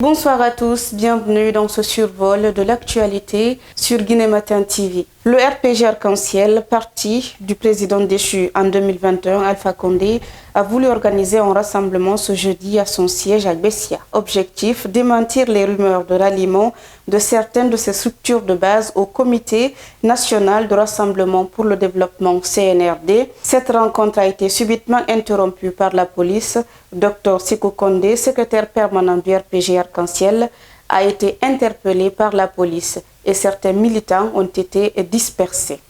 Bonsoir à tous, bienvenue dans ce survol de l'actualité sur Guinée Matin TV. Le RPG Arc-en-Ciel, parti du président déchu en 2021, Alpha Condé, a voulu organiser un rassemblement ce jeudi à son siège à Bessia. Objectif, démentir les rumeurs de ralliement de certaines de ses structures de base au Comité national de rassemblement pour le développement CNRD. Cette rencontre a été subitement interrompue par la police. Dr Sékou Condé, secrétaire permanent du RPG Arc-en-Ciel, a été interpellé par la police et certains militants ont été dispersés.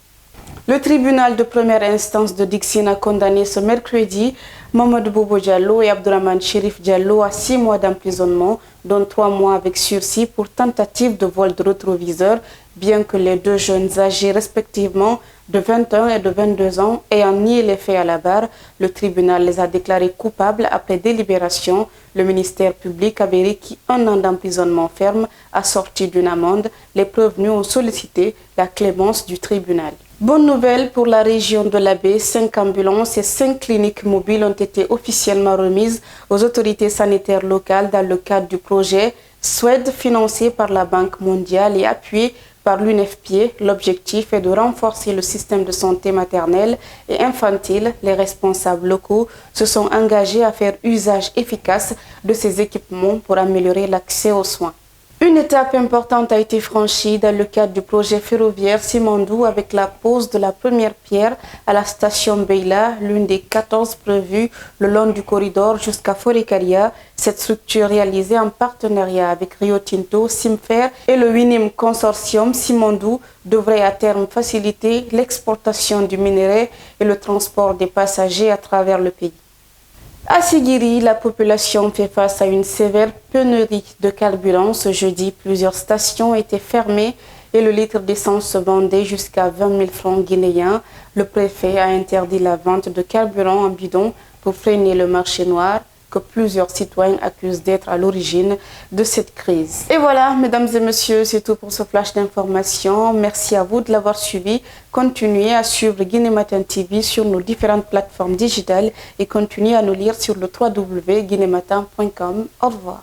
Le tribunal de première instance de Dixine a condamné ce mercredi Mamadou Bobo Diallo et Abdourahmane Chérif Diallo à 6 mois d'emprisonnement, dont 3 mois avec sursis pour tentative de vol de rétroviseur, bien que les deux jeunes âgés respectivement de 21 et de 22 ans ayant nié les faits à la barre, le tribunal les a déclarés coupables après délibération. Le ministère public avait requis 1 an d'emprisonnement ferme assorti d'une amende. Les prévenus ont sollicité la clémence du tribunal. Bonne nouvelle pour la région de la Baie, 5 ambulances et 5 cliniques mobiles ont été officiellement remises aux autorités sanitaires locales dans le cadre du projet SWED financé par la Banque mondiale et appuyé par l'UNFPA. L'objectif est de renforcer le système de santé maternelle et infantile. Les responsables locaux se sont engagés à faire usage efficace de ces équipements pour améliorer l'accès aux soins. Une étape importante a été franchie dans le cadre du projet ferroviaire Simandou avec la pose de la première pierre à la station Beila, l'une des 14 prévues le long du corridor jusqu'à Forécaria. Cette structure réalisée en partenariat avec Rio Tinto, Simfer et le Winim Consortium Simandou devrait à terme faciliter l'exportation du minerai et le transport des passagers à travers le pays. À Sigiri, la population fait face à une sévère pénurie de carburant. Ce jeudi, plusieurs stations étaient fermées et le litre d'essence se vendait jusqu'à 20 000 francs guinéens. Le préfet a interdit la vente de carburant en bidon pour freiner le marché noir que plusieurs citoyens accusent d'être à l'origine de cette crise. Et voilà, mesdames et messieurs, c'est tout pour ce flash d'information. Merci à vous de l'avoir suivi. Continuez à suivre Guinée Matin TV sur nos différentes plateformes digitales et continuez à nous lire sur le www.guinématin.com. Au revoir.